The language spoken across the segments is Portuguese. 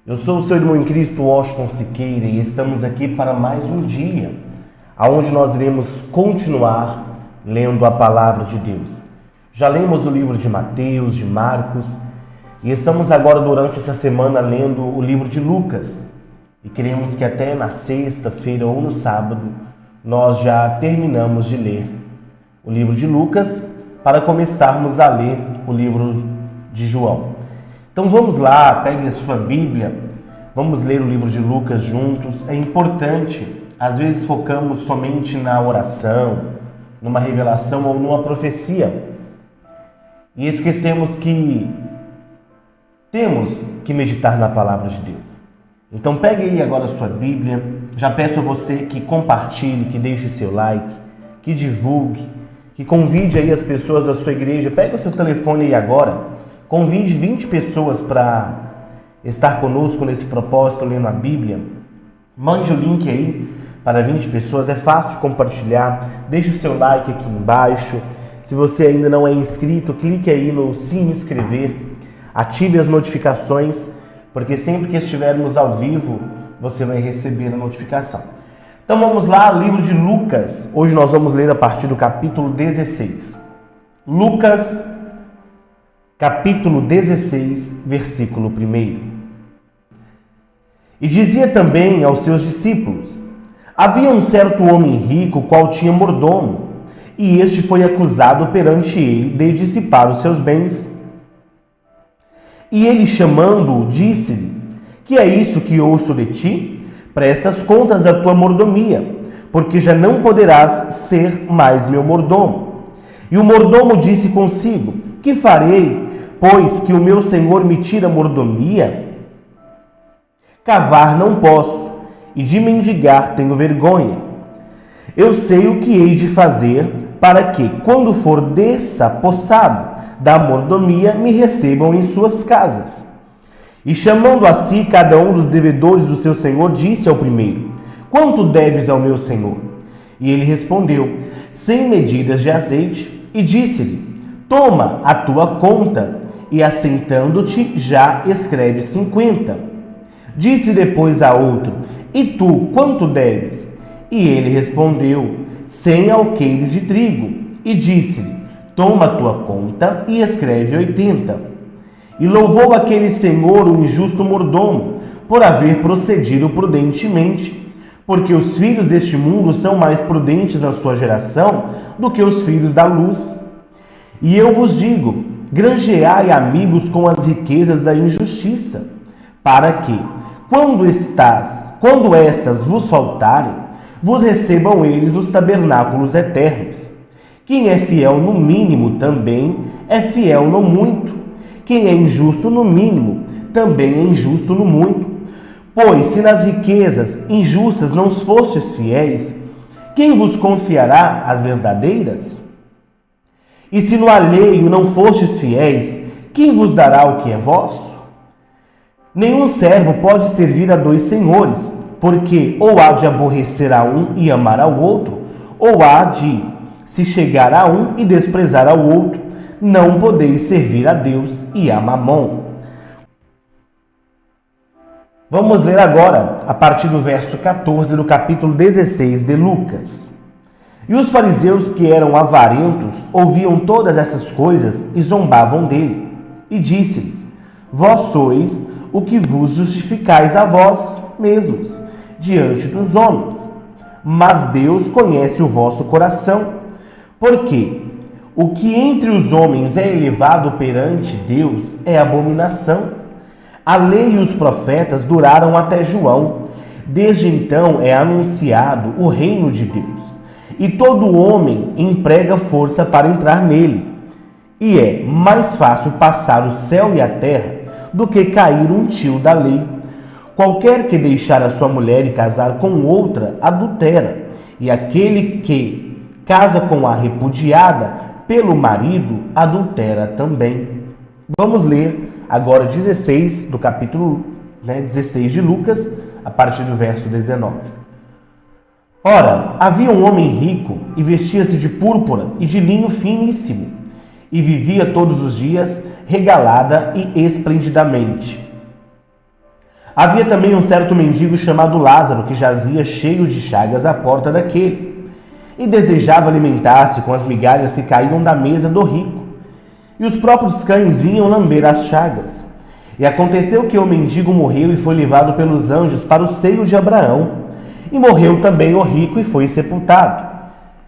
Eu sou o seu irmão em Cristo, Washington Siqueira, e estamos aqui para mais um dia, onde nós iremos continuar lendo a Palavra de Deus. Já lemos o livro de Mateus, de Marcos, e estamos agora durante essa semana lendo o livro de Lucas. E queremos que até na sexta-feira ou no sábado nós já terminamos de ler o livro de Lucas para começarmos a ler o livro de João. Então vamos lá, pegue a sua Bíblia, vamos ler o livro de Lucas juntos. É importante, às vezes focamos somente na oração, numa revelação ou numa profecia e esquecemos que temos que meditar na Palavra de Deus. Então pegue aí agora a sua Bíblia, já peço a você que compartilhe, que deixe o seu like, que divulgue, que convide aí as pessoas da sua igreja. Pegue o seu telefone aí agora, convide 20 pessoas para estar conosco nesse propósito, lendo a Bíblia. Mande o link aí para 20 pessoas, é fácil de compartilhar. Deixe o seu like aqui embaixo. Se você ainda não é inscrito, clique aí no se inscrever, ative as notificações, porque sempre que estivermos ao vivo, você vai receber a notificação. Então vamos lá, livro de Lucas. Hoje nós vamos ler a partir do capítulo 16. Lucas, capítulo 16, versículo 1. E dizia também aos seus discípulos: havia um certo homem rico, qual tinha mordomo, e este foi acusado perante ele de dissipar os seus bens. E ele, chamando-o, disse-lhe: que é isso que ouço de ti? Presta as contas da tua mordomia, porque já não poderás ser mais meu mordomo. E o mordomo disse consigo: que farei, pois que o meu senhor me tira a mordomia? Cavar não posso, e de mendigar tenho vergonha. Eu sei o que hei de fazer, para que, quando for desapossado da mordomia, me recebam em suas casas. E chamando a si cada um dos devedores do seu senhor, disse ao primeiro: quanto deves ao meu senhor? E ele respondeu: 100 medidas de azeite. E disse-lhe: toma a tua conta, e assentando-te já escreve 50. Disse depois a outro: e tu quanto deves? E ele respondeu: 100 alqueires de trigo. E disse-lhe: toma a tua conta e escreve 80. E louvou aquele senhor o injusto mordomo, por haver procedido prudentemente, porque os filhos deste mundo são mais prudentes na sua geração do que os filhos da luz. E eu vos digo: granjeai amigos com as riquezas da injustiça, para que, quando estas vos faltarem, vos recebam eles nos tabernáculos eternos. Quem é fiel no mínimo também é fiel no muito. Quem é injusto no mínimo também é injusto no muito. Pois se nas riquezas injustas não fostes fiéis, quem vos confiará as verdadeiras? E se no alheio não fostes fiéis, quem vos dará o que é vosso? Nenhum servo pode servir a dois senhores, porque ou há de aborrecer a um e amar ao outro, ou há de se chegar a um e desprezar ao outro. Não podeis servir a Deus e a Mamon. Vamos ler agora, a partir do verso 14 do capítulo 16 de Lucas. E os fariseus, que eram avarentos, ouviam todas essas coisas e zombavam dele. E disse-lhes: vós sois o que vos justificais a vós mesmos, diante dos homens. Mas Deus conhece o vosso coração, porque o que entre os homens é elevado perante Deus é abominação. A lei e os profetas duraram até João. Desde então é anunciado o reino de Deus, e todo homem emprega força para entrar nele. E é mais fácil passar o céu e a terra do que cair um tio da lei. Qualquer que deixar a sua mulher e casar com outra, adultera, e aquele que casa com a repudiada pelo marido, adultera também. Vamos ler agora 16 do capítulo 16 de Lucas, a partir do verso 19. Ora, havia um homem rico, e vestia-se de púrpura e de linho finíssimo, e vivia todos os dias regalada e esplendidamente. Havia também um certo mendigo chamado Lázaro, que jazia cheio de chagas à porta daquele, e desejava alimentar-se com as migalhas que caíam da mesa do rico. E os próprios cães vinham lamber as chagas. E aconteceu que o mendigo morreu e foi levado pelos anjos para o seio de Abraão. E morreu também o rico e foi sepultado.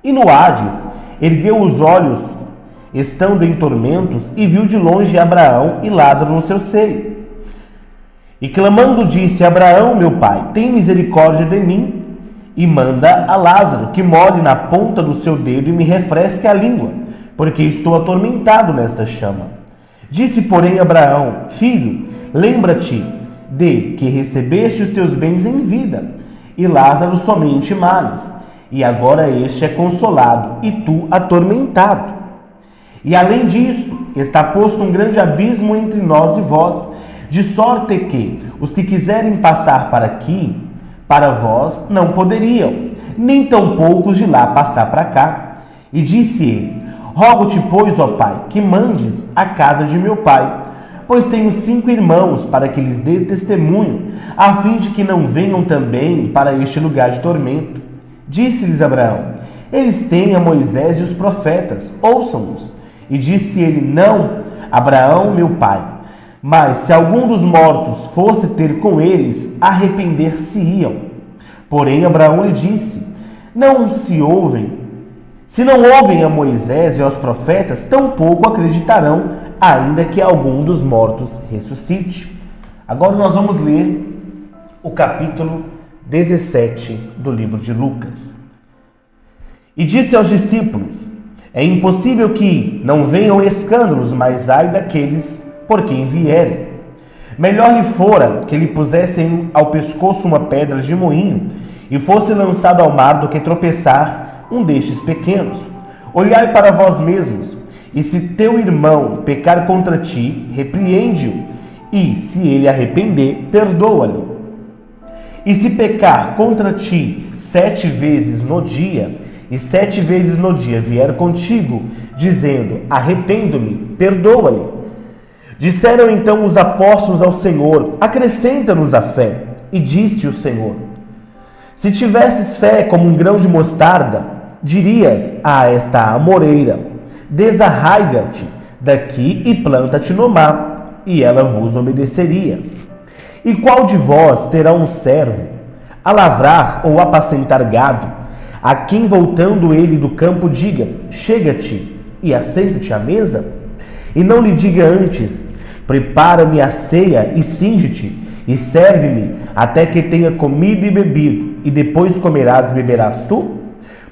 E no Hades ergueu os olhos, estando em tormentos, e viu de longe Abraão e Lázaro no seu seio. E clamando disse: Abraão, meu pai, tem misericórdia de mim, e manda a Lázaro que molhe na ponta do seu dedo e me refresque a língua, porque estou atormentado nesta chama. Disse, porém, Abraão: Filho, lembra-te de que recebeste os teus bens em vida, e Lázaro somente males, e agora este é consolado, e tu atormentado. E além disso, está posto um grande abismo entre nós e vós, de sorte que os que quiserem passar para aqui, para vós, não poderiam, nem tampouco os de lá passar para cá. E disse ele: Rogo-te, pois, ó pai, que mandes à casa de meu pai, pois tenho 5 irmãos, para que lhes dê testemunho, a fim de que não venham também para este lugar de tormento. Disse-lhes Abraão: Eles têm a Moisés e os profetas, ouçam-nos. E disse ele: Não, Abraão, meu pai, mas se algum dos mortos fosse ter com eles, arrepender-se-iam. Porém Abraão lhe disse: Se não ouvem a Moisés e aos profetas, tampouco acreditarão, ainda que algum dos mortos ressuscite. Agora nós vamos ler o capítulo 17 do livro de Lucas. E disse aos discípulos: É impossível que não venham escândalos, mas ai daqueles por quem vierem. Melhor lhe fora que lhe pusessem ao pescoço uma pedra de moinho e fosse lançado ao mar do que tropeçar um destes pequenos. Olhai para vós mesmos, e se teu irmão pecar contra ti, repreende-o, e se ele arrepender, perdoa-lhe. E se pecar contra ti 7 vezes no dia, e 7 vezes no dia vier contigo, dizendo: arrependo-me, perdoa-lhe. Disseram então os apóstolos ao Senhor: acrescenta-nos a fé. E disse o Senhor: se tivesses fé como um grão de mostarda, dirias a esta amoreira: desarraiga-te daqui e planta-te no mar, e ela vos obedeceria. E qual de vós terá um servo a lavrar ou apacentar gado, a quem voltando ele do campo diga: chega-te e assenta-te à mesa? E não lhe diga antes: prepara-me a ceia e cinge-te, e serve-me até que tenha comido e bebido, e depois comerás e beberás tu?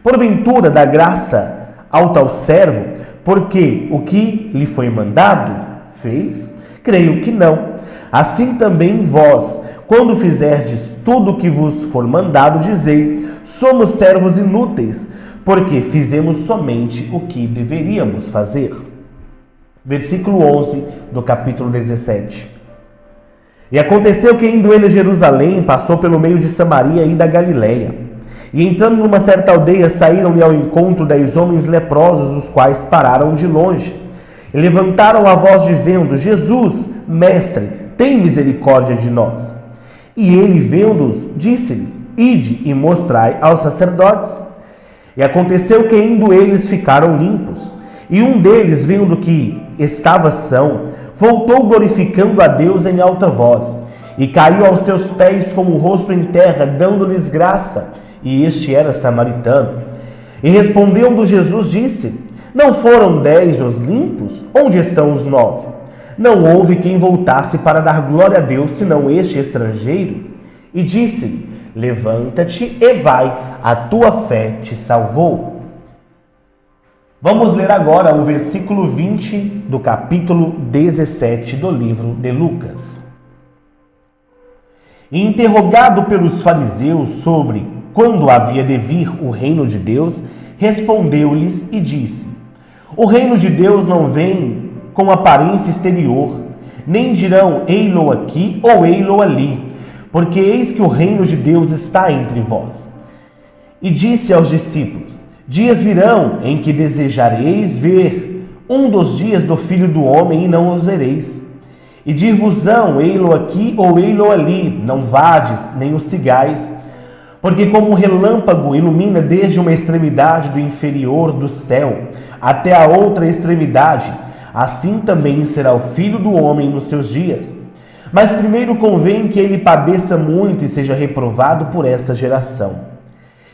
Porventura dá graça ao tal servo, porque o que lhe foi mandado fez? Creio que não. Assim também vós, quando fizerdes tudo o que vos for mandado, dizei: somos servos inúteis, porque fizemos somente o que deveríamos fazer. Versículo 11 do capítulo 17. E aconteceu que, indo ele a Jerusalém, passou pelo meio de Samaria e da Galiléia. E entrando numa certa aldeia, saíram-lhe ao encontro 10 homens leprosos, os quais pararam de longe. E levantaram a voz dizendo: Jesus, mestre, tem misericórdia de nós. E ele, vendo-os, disse-lhes: ide e mostrai aos sacerdotes. E aconteceu que, indo eles, ficaram limpos. E um deles, vendo que estava são, voltou glorificando a Deus em alta voz, e caiu aos teus pés com o rosto em terra, dando-lhes graça. E este era samaritano. E respondendo Jesus, disse: não foram 10 os limpos? Onde estão os 9? Não houve quem voltasse para dar glória a Deus, senão este estrangeiro. E disse-lhe: levanta-te e vai, a tua fé te salvou. Vamos ler agora o versículo 20 do capítulo 17 do livro de Lucas. E interrogado pelos fariseus sobre quando havia de vir o reino de Deus, respondeu-lhes e disse: o reino de Deus não vem com aparência exterior, nem dirão ei-lo aqui ou ei-lo ali, porque eis que o reino de Deus está entre vós. E disse aos discípulos: dias virão em que desejareis ver um dos dias do Filho do Homem e não os vereis. E dir-vos-ão, ei-lo aqui ou ei-lo ali, não vades, nem os sigais, porque como um relâmpago ilumina desde uma extremidade do inferior do céu até a outra extremidade, assim também será o Filho do Homem nos seus dias. Mas primeiro convém que ele padeça muito e seja reprovado por esta geração.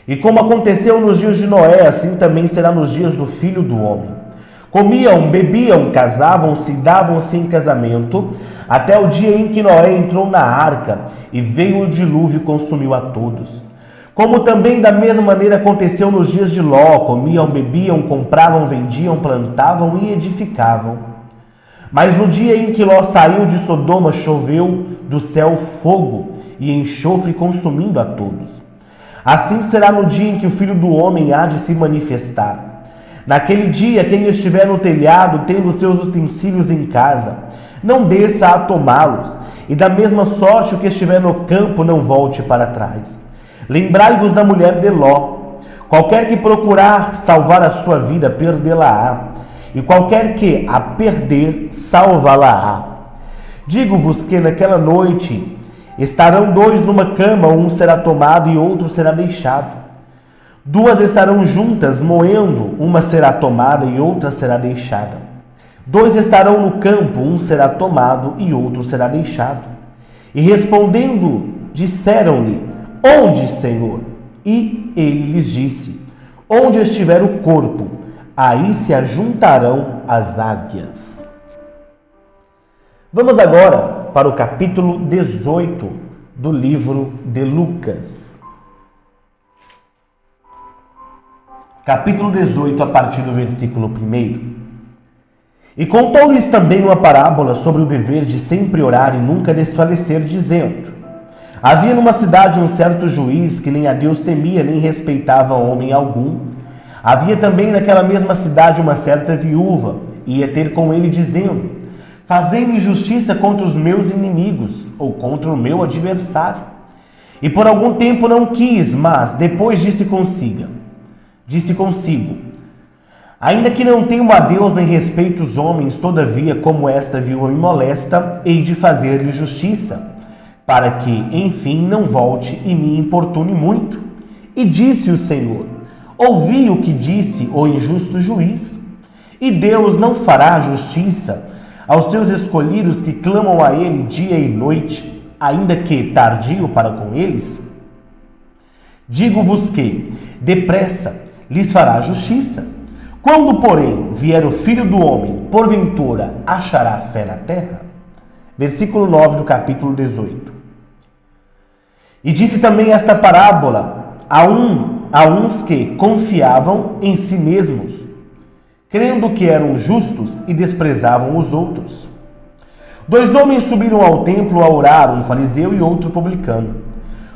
E como aconteceu nos dias de Noé, assim também será nos dias do Filho do Homem. Comiam, bebiam, casavam-se e davam-se em casamento, até o dia em que Noé entrou na arca e veio o dilúvio e consumiu a todos. Como também da mesma maneira aconteceu nos dias de Ló, comiam, bebiam, compravam, vendiam, plantavam e edificavam. Mas no dia em que Ló saiu de Sodoma, choveu do céu fogo e enxofre consumindo a todos. Assim será no dia em que o Filho do Homem há de se manifestar. Naquele dia, quem estiver no telhado, tendo seus utensílios em casa, não desça a tomá-los, e da mesma sorte o que estiver no campo não volte para trás. Lembrai-vos da mulher de Ló. Qualquer que procurar salvar a sua vida, perdê-la-á, e qualquer que a perder, salvá-la-á. Digo-vos que naquela noite estarão dois numa cama, um será tomado e outro será deixado. Duas estarão juntas, moendo, uma será tomada e outra será deixada. Dois estarão no campo, um será tomado e outro será deixado. E respondendo, disseram-lhe: Onde, Senhor? E ele lhes disse: Onde estiver o corpo, aí se ajuntarão as águias. Vamos agora para o capítulo 18 do livro de Lucas. Capítulo 18, a partir do versículo 1. E contou-lhes também uma parábola sobre o dever de sempre orar e nunca desfalecer, dizendo: Havia numa cidade um certo juiz que nem a Deus temia, nem respeitava homem algum. Havia também naquela mesma cidade uma certa viúva, e ia ter com ele, dizendo: Fazei-me justiça contra os meus inimigos, ou contra o meu adversário. E por algum tempo não quis, mas depois disse consigo: Ainda que não tenho a Deus nem respeito os homens, todavia, como esta viúva me molesta, hei de fazer-lhe justiça, para que, enfim, não volte e me importune muito. E disse o Senhor: Ouvi o que disse o injusto juiz. E Deus não fará justiça aos seus escolhidos que clamam a ele dia e noite, ainda que tardio para com eles? Digo-vos que, depressa, lhes fará justiça. Quando, porém, vier o Filho do Homem, porventura achará fé na terra? Versículo 9 do capítulo 18. E disse também esta parábola a uns que confiavam em si mesmos, crendo que eram justos e desprezavam os outros. Dois homens subiram ao templo a orar, um fariseu e outro publicano.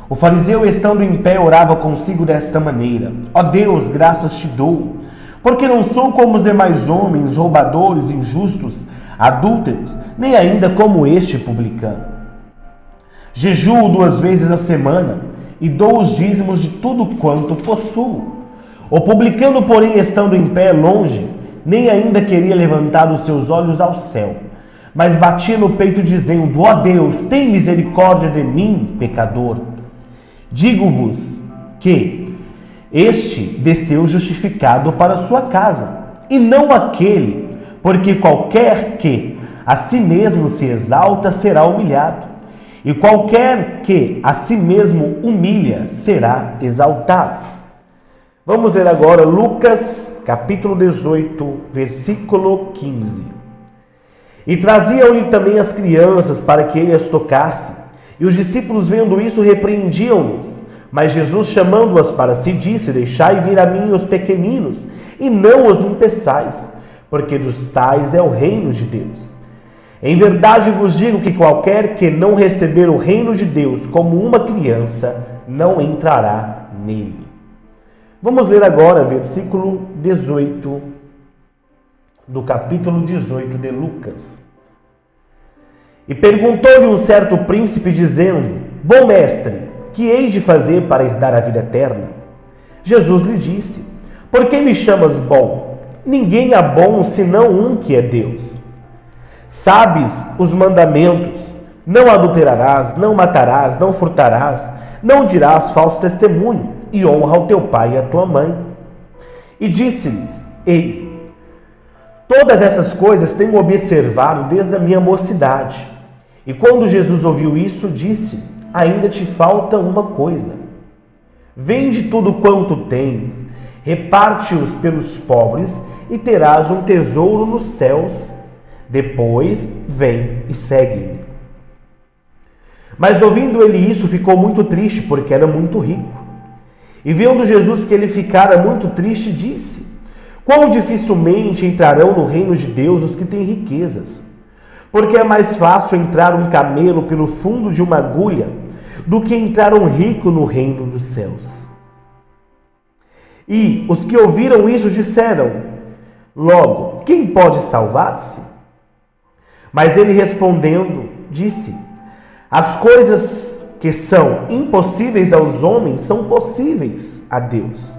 O fariseu, estando em pé, orava consigo desta maneira: Ó Deus, graças te dou, porque não sou como os demais homens, roubadores, injustos, adúlteros, nem ainda como este publicano. Jejuo 2 vezes a semana e dou os dízimos de tudo quanto possuo. O publicano, porém, estando em pé longe, nem ainda queria levantar os seus olhos ao céu, mas batia no peito dizendo: Ó Deus, tem misericórdia de mim, pecador. Digo-vos que este desceu justificado para sua casa, e não aquele, porque qualquer que a si mesmo se exalta será humilhado, e qualquer que a si mesmo humilha será exaltado. Vamos ver agora Lucas, capítulo 18, versículo 15. E traziam-lhe também as crianças para que ele as tocasse. E os discípulos, vendo isso, repreendiam-nos. Mas Jesus, chamando-as para si, disse: Deixai vir a mim os pequeninos, e não os impeçais, porque dos tais é o reino de Deus. Em verdade vos digo que qualquer que não receber o reino de Deus como uma criança, não entrará nele. Vamos ler agora versículo 18 do capítulo 18 de Lucas. E perguntou-lhe um certo príncipe, dizendo: Bom mestre, que hei de fazer para herdar a vida eterna? Jesus lhe disse: Por que me chamas bom? Ninguém é bom senão um que é Deus. Sabes os mandamentos: não adulterarás, não matarás, não furtarás, não dirás falso testemunho, e honra ao teu pai e à tua mãe. E disse-lhes ele: todas essas coisas tenho observado desde a minha mocidade. E quando Jesus ouviu isso, disse: ainda te falta uma coisa. Vende tudo quanto tens, reparte-os pelos pobres, e terás um tesouro nos céus. Depois, vem e segue-me. Mas ouvindo ele isso, ficou muito triste, porque era muito rico. E vendo Jesus que ele ficara muito triste, disse: quão dificilmente entrarão no reino de Deus os que têm riquezas. Porque é mais fácil entrar um camelo pelo fundo de uma agulha do que entrar um rico no reino dos céus. E os que ouviram isso disseram: logo, quem pode salvar-se? Mas ele respondendo, disse: as coisas que são impossíveis aos homens são possíveis a Deus.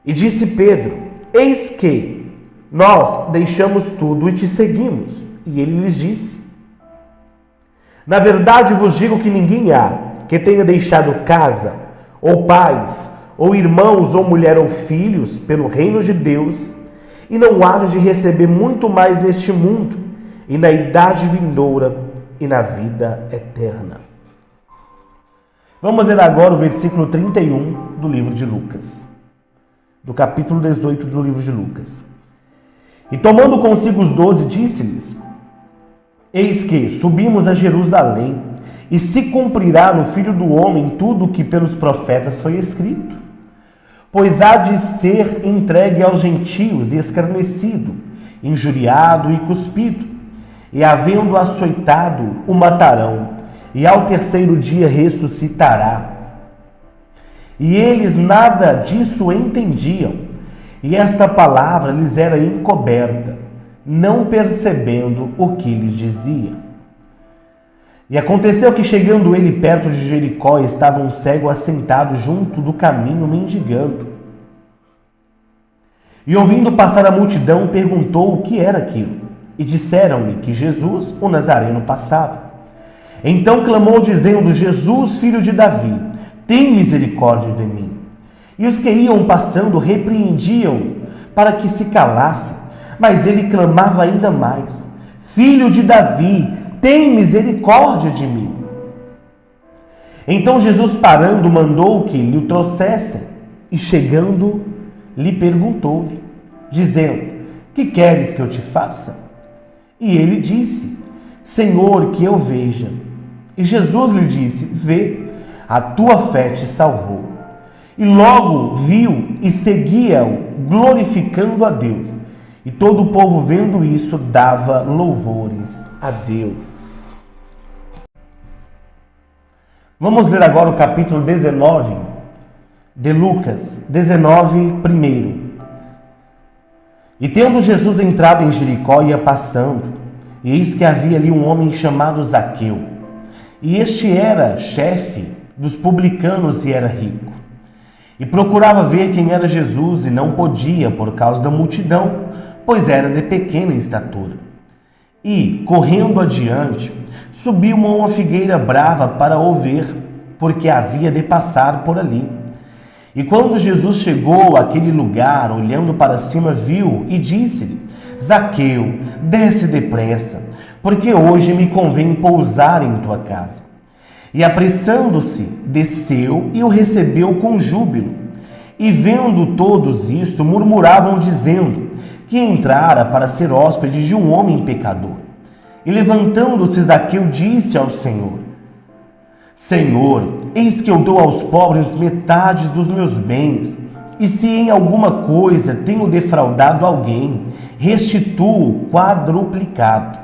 E disse Pedro: eis que nós deixamos tudo e te seguimos. E ele lhes disse: na verdade vos digo que ninguém há que tenha deixado casa, ou pais, ou irmãos, ou mulher, ou filhos, pelo reino de Deus, e não haja de receber muito mais neste mundo, e na idade vindoura, e na vida eterna. Vamos ler agora o versículo 31 do livro de Lucas, do capítulo 18 do livro de Lucas. E tomando consigo os 12, disse-lhes: eis que subimos a Jerusalém, e se cumprirá no Filho do Homem tudo o que pelos profetas foi escrito. Pois há de ser entregue aos gentios e escarnecido, injuriado e cuspido, e havendo açoitado, o matarão, e ao terceiro dia ressuscitará. E eles nada disso entendiam, e esta palavra lhes era encoberta, não percebendo o que lhes dizia. E aconteceu que, chegando ele perto de Jericó, estava um cego assentado junto do caminho, mendigando. E ouvindo passar a multidão, perguntou o que era aquilo. E disseram-lhe que Jesus, o Nazareno, passava. Então clamou, dizendo: Jesus, filho de Davi, tem misericórdia de mim. E os que iam passando repreendiam para que se calasse. Mas ele clamava ainda mais: Filho de Davi, tem misericórdia de mim. Então Jesus, parando, mandou que lhe o trouxessem. E chegando, lhe perguntou-lhe, dizendo: que queres que eu te faça? E ele disse: Senhor, que eu veja. E Jesus lhe disse: vê, a tua fé te salvou. E logo viu e seguia-o, glorificando a Deus. E todo o povo, vendo isso, dava louvores a Deus. Vamos ler agora o capítulo 19 de Lucas, 19, primeiro. E tendo Jesus entrado em Jericó, ia passando, e eis que havia ali um homem chamado Zaqueu. E este era chefe dos publicanos e era rico. E procurava ver quem era Jesus, e não podia, por causa da multidão, pois era de pequena estatura. E, correndo adiante, subiu a uma figueira brava para o ver, porque havia de passar por ali. E quando Jesus chegou àquele lugar, olhando para cima, viu e disse-lhe: Zaqueu, desce depressa, porque hoje me convém pousar em tua casa. E apressando-se, desceu e o recebeu com júbilo. E vendo todos isto, murmuravam, dizendo que entrara para ser hóspede de um homem pecador. E levantando-se, Zaqueu disse ao Senhor: Senhor, eis que eu dou aos pobres metade dos meus bens, e se em alguma coisa tenho defraudado alguém, restituo quadruplicado.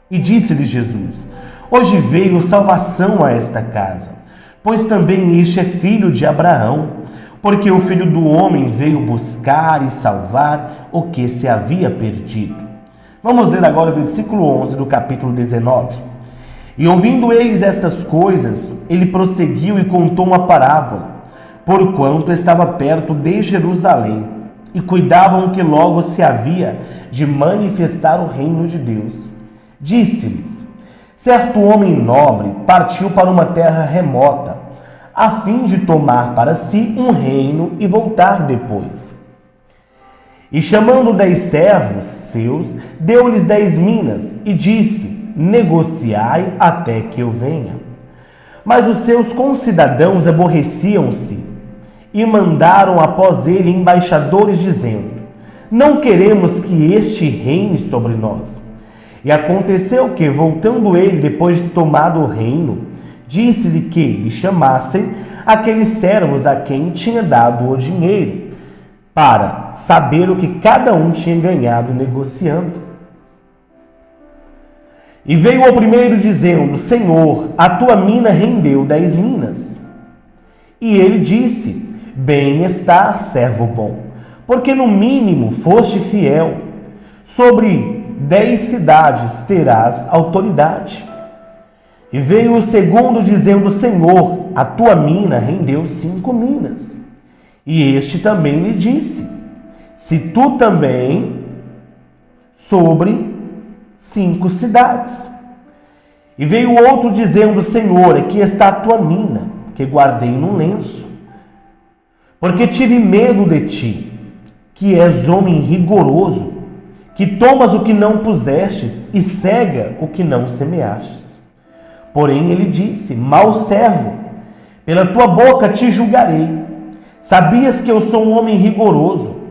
E disse-lhe Jesus: Hoje veio salvação a esta casa, pois também este é filho de Abraão, porque o Filho do Homem veio buscar e salvar o que se havia perdido. Vamos ler agora o versículo 11 do capítulo 19. E ouvindo eles estas coisas, ele prosseguiu e contou uma parábola, porquanto estava perto de Jerusalém, e cuidavam que logo se havia de manifestar o reino de Deus. Disse-lhes: certo homem nobre partiu para uma terra remota, a fim de tomar para si um reino e voltar depois. E chamando 10 servos seus, deu-lhes 10 minas e disse: negociai até que eu venha. Mas os seus concidadãos aborreciam-se e mandaram após ele embaixadores dizendo: não queremos que este reine sobre nós. E aconteceu que, voltando ele depois de tomado o reino, disse-lhe que lhe chamassem aqueles servos a quem tinha dado o dinheiro, para saber o que cada um tinha ganhado negociando. E veio ao primeiro dizendo: Senhor, a tua mina rendeu 10 minas. E ele disse: bem está, servo bom, porque no mínimo foste fiel. Sobre 10 cidades terás autoridade. E veio o segundo dizendo: Senhor, a tua mina rendeu 5 minas. E este também lhe disse: se tu também sobre 5 cidades. E veio outro dizendo: Senhor, aqui está a tua mina, que guardei num lenço. Porque tive medo de ti, que és homem rigoroso, que tomas o que não pusestes e cega o que não semeastes. Porém ele disse: mau servo, pela tua boca te julgarei. Sabias que eu sou um homem rigoroso,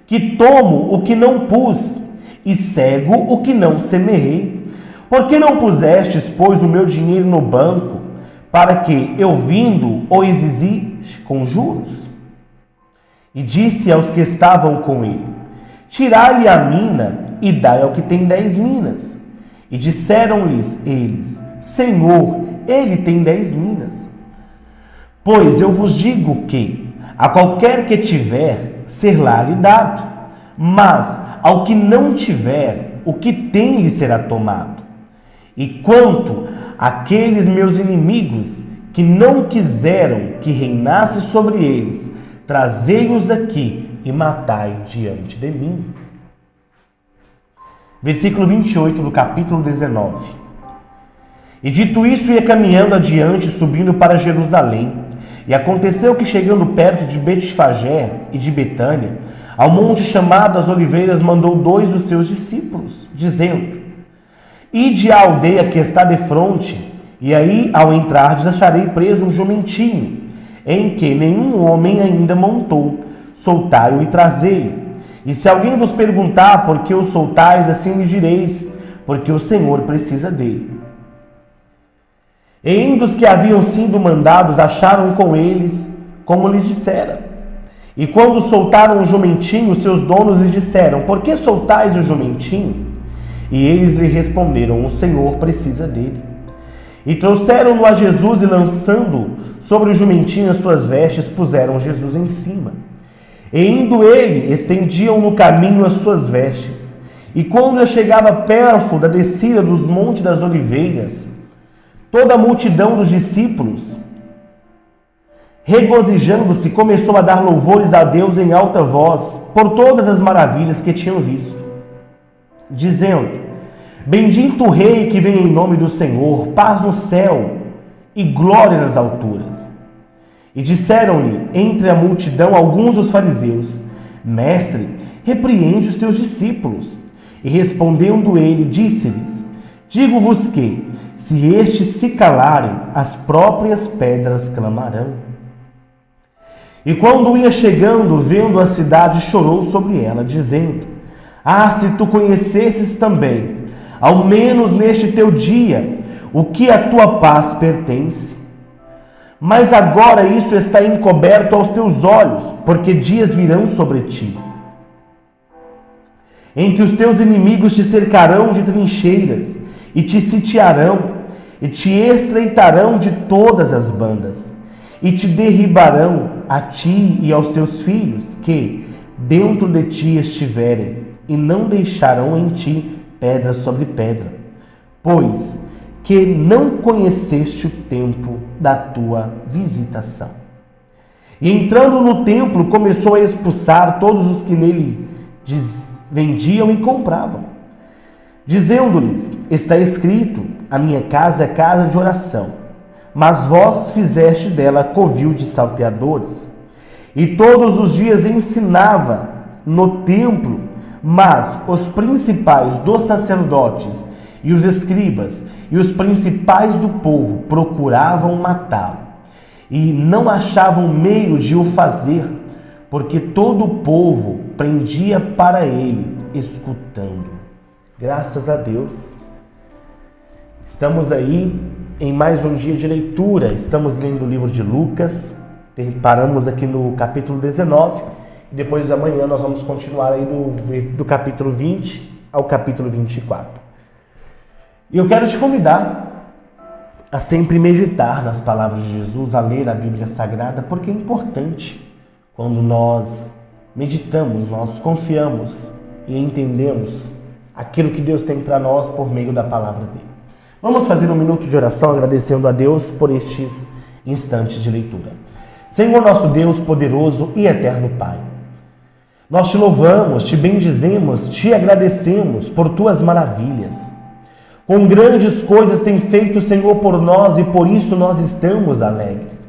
que tomo o que não pus e cego o que não semeei? Por que não pusestes, pois, o meu dinheiro no banco, para que, eu vindo, o exigisse com juros? E disse aos que estavam com ele: tirai-lhe a mina e dai ao que tem 10 minas. E disseram-lhes eles: Senhor, ele tem 10 minas. Pois eu vos digo que a qualquer que tiver, ser-lá-lhe dado, mas ao que não tiver, o que tem lhe será tomado. E quanto àqueles meus inimigos que não quiseram que reinasse sobre eles, trazei-os aqui e matai diante de mim. Versículo 28 do capítulo 19. E dito isso, ia caminhando adiante, subindo para Jerusalém. E aconteceu que, chegando perto de Betfagé e de Betânia, ao monte chamado das Oliveiras, mandou 2 dos seus discípulos, dizendo: ide à aldeia que está defronte, e aí, ao entrardes, acharei preso um jumentinho, em que nenhum homem ainda montou. Soltai-o e trazei-o. E se alguém vos perguntar por que o soltais, assim lhe direis: porque o Senhor precisa dele. E indo os que haviam sido mandados, acharam com eles como lhes dissera. E quando soltaram o jumentinho, seus donos lhes disseram: por que soltais o jumentinho? E eles lhe responderam: o Senhor precisa dele. E trouxeram-no a Jesus e, lançando sobre o jumentinho as suas vestes, puseram Jesus em cima. E indo ele, estendiam no caminho as suas vestes. E quando ele chegava perto da descida dos montes das Oliveiras, toda a multidão dos discípulos, regozijando-se, começou a dar louvores a Deus em alta voz por todas as maravilhas que tinham visto, dizendo: bendito o Rei que vem em nome do Senhor, paz no céu e glória nas alturas. E disseram-lhe entre a multidão alguns dos fariseus: Mestre, repreende os teus discípulos. E respondendo ele, disse-lhes: digo-vos que, se estes se calarem, as próprias pedras clamarão. E quando ia chegando, vendo a cidade, chorou sobre ela, dizendo: ah, se tu conhecesses também, ao menos neste teu dia, o que a tua paz pertence. Mas agora isso está encoberto aos teus olhos, porque dias virão sobre ti, em que os teus inimigos te cercarão de trincheiras, e te sitiarão, e te estreitarão de todas as bandas, e te derribarão a ti e aos teus filhos, que dentro de ti estiverem, e não deixarão em ti pedra sobre pedra, pois que não conheceste o tempo da tua visitação. E entrando no templo, começou a expulsar todos os que nele vendiam e compravam, dizendo-lhes: está escrito, a minha casa é casa de oração, mas vós fizeste dela covil de salteadores. E todos os dias ensinava no templo, mas os principais dos sacerdotes e os escribas e os principais do povo procuravam matá-lo, e não achavam meio de o fazer, porque todo o povo prendia para ele, escutando. Graças a Deus. Estamos aí em mais um dia de leitura. Estamos lendo o livro de Lucas. Paramos aqui no capítulo 19. E depois amanhã nós vamos continuar aí do capítulo 20 ao capítulo 24. E eu quero te convidar a sempre meditar nas palavras de Jesus, a ler a Bíblia Sagrada, porque é importante quando nós meditamos, nós confiamos e entendemos aquilo que Deus tem para nós por meio da palavra dele. Vamos fazer um minuto de oração agradecendo a Deus por estes instantes de leitura. Senhor nosso Deus, poderoso e eterno Pai, nós te louvamos, te bendizemos, te agradecemos por tuas maravilhas. Com grandes coisas tem feito o Senhor por nós e por isso nós estamos alegres.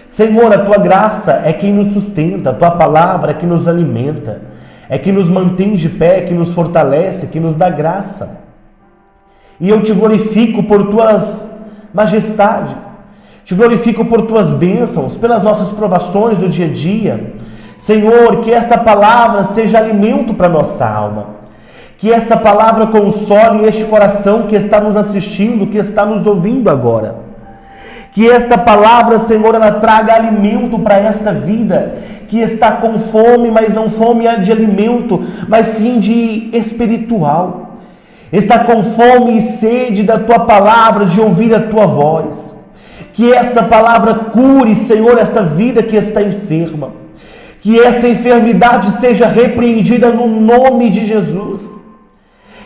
Senhor, a tua graça é quem nos sustenta, a tua palavra é que nos alimenta, é que nos mantém de pé, que nos fortalece, que nos dá graça. E eu te glorifico por tuas majestades, te glorifico por tuas bênçãos, pelas nossas provações do dia a dia. Senhor, que esta palavra seja alimento para nossa alma, que esta palavra console este coração que está nos assistindo, que está nos ouvindo agora. Que esta palavra, Senhor, ela traga alimento para esta vida que está com fome, mas não fome de alimento, mas sim de espiritual. Está com fome e sede da tua palavra, de ouvir a tua voz. Que esta palavra cure, Senhor, esta vida que está enferma. Que esta enfermidade seja repreendida no nome de Jesus.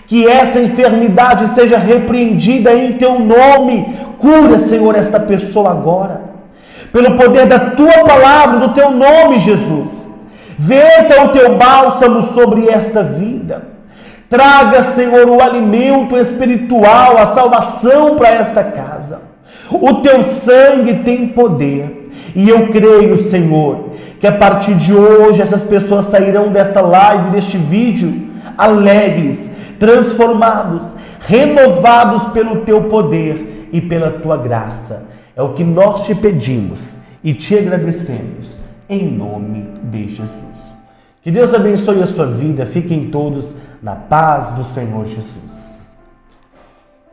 Que essa enfermidade seja repreendida em teu nome. Cura, Senhor, esta pessoa agora. Pelo poder da tua palavra, do teu nome, Jesus. Verta o teu bálsamo sobre esta vida. Traga, Senhor, o alimento espiritual, a salvação para esta casa. O teu sangue tem poder. E eu creio, Senhor, que a partir de hoje essas pessoas sairão dessa live, deste vídeo, alegres, transformados, renovados pelo teu poder e pela tua graça. É o que nós te pedimos e te agradecemos, em nome de Jesus. Que Deus abençoe a sua vida, fiquem todos na paz do Senhor Jesus.